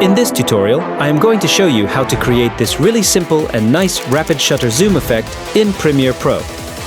In this tutorial, I am going to show you how to create this really simple and nice rapid shutter zoom effect in Premiere Pro.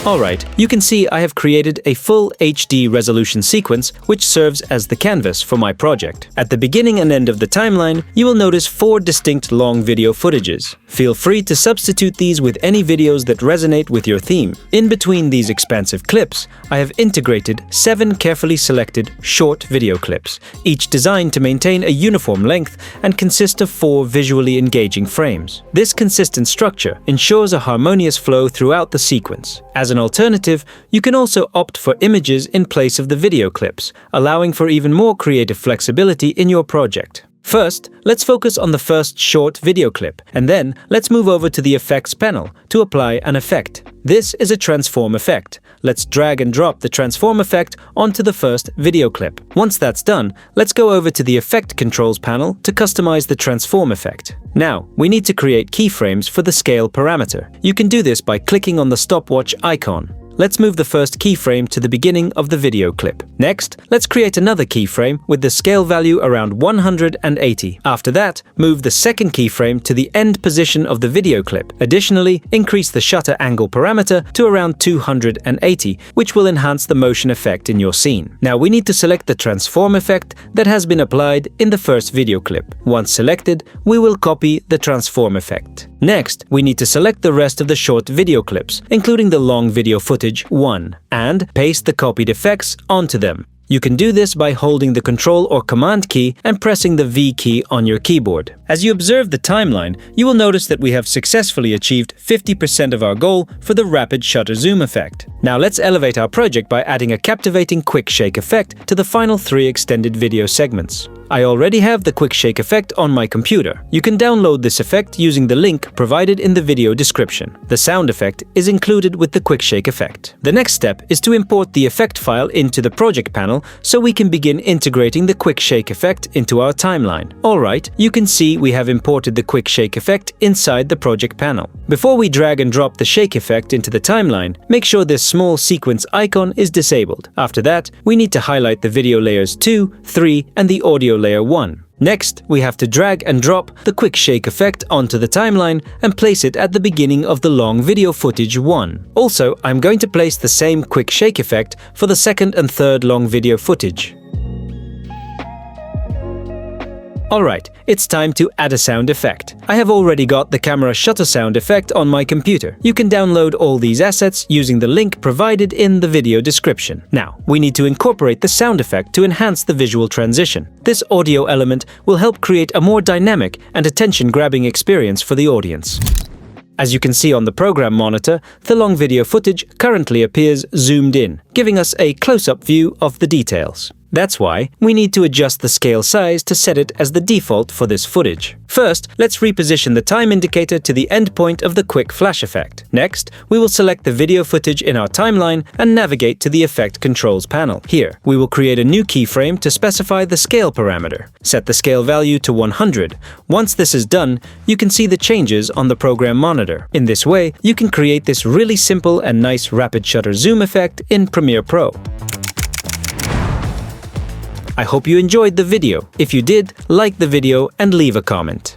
Alright, you can see I have created a full HD resolution sequence which serves as the canvas for my project. At the beginning and end of the timeline, you will notice 4 distinct long video footages. Feel free to substitute these with any videos that resonate with your theme. In between these expansive clips, I have integrated 7 carefully selected short video clips, each designed to maintain a uniform length and consist of 4 visually engaging frames. This consistent structure ensures a harmonious flow throughout the sequence. As an alternative, you can also opt for images in place of the video clips, allowing for even more creative flexibility in your project. First, let's focus on the first short video clip, and then let's move over to the Effects panel to apply an effect. This is a transform effect. Let's drag and drop the transform effect onto the first video clip. Once that's done, let's go over to the Effect Controls panel to customize the transform effect. Now, we need to create keyframes for the scale parameter. You can do this by clicking on the stopwatch icon. Let's move the first keyframe to the beginning of the video clip. Next, let's create another keyframe with the scale value around 180. After that, move the second keyframe to the end position of the video clip. Additionally, increase the shutter angle parameter to around 280, which will enhance the motion effect in your scene. Now we need to select the transform effect that has been applied in the first video clip. Once selected, we will copy the transform effect. Next, we need to select the rest of the short video clips, including the long video footage 1, and paste the copied effects onto them. You can do this by holding the Control or Command key and pressing the V key on your keyboard. As you observe the timeline, you will notice that we have successfully achieved 50% of our goal for the rapid shutter zoom effect. Now let's elevate our project by adding a captivating quick shake effect to the final 3 extended video segments. I already have the quick shake effect on my computer. You can download this effect using the link provided in the video description. The sound effect is included with the quick shake effect. The next step is to import the effect file into the project panel so we can begin integrating the quick shake effect into our timeline. Alright, you can see we have imported the quick shake effect inside the project panel. Before we drag and drop the shake effect into the timeline, make sure this small sequence icon is disabled. After that, we need to highlight the video layers 2, 3, and the audio layer 1. Next, we have to drag and drop the quick shake effect onto the timeline and place it at the beginning of the long video footage 1. Also, I'm going to place the same quick shake effect for the second and third long video footage. Alright, it's time to add a sound effect. I have already got the camera shutter sound effect on my computer. You can download all these assets using the link provided in the video description. Now, we need to incorporate the sound effect to enhance the visual transition. This audio element will help create a more dynamic and attention-grabbing experience for the audience. As you can see on the program monitor, the long video footage currently appears zoomed in, giving us a close-up view of the details. That's why we need to adjust the scale size to set it as the default for this footage. First, let's reposition the time indicator to the endpoint of the quick flash effect. Next, we will select the video footage in our timeline and navigate to the Effect Controls panel. Here, we will create a new keyframe to specify the scale parameter. Set the scale value to 100. Once this is done, you can see the changes on the program monitor. In this way, you can create this really simple and nice rapid shutter zoom effect in Premiere Pro. I hope you enjoyed the video. If you did, like the video and leave a comment.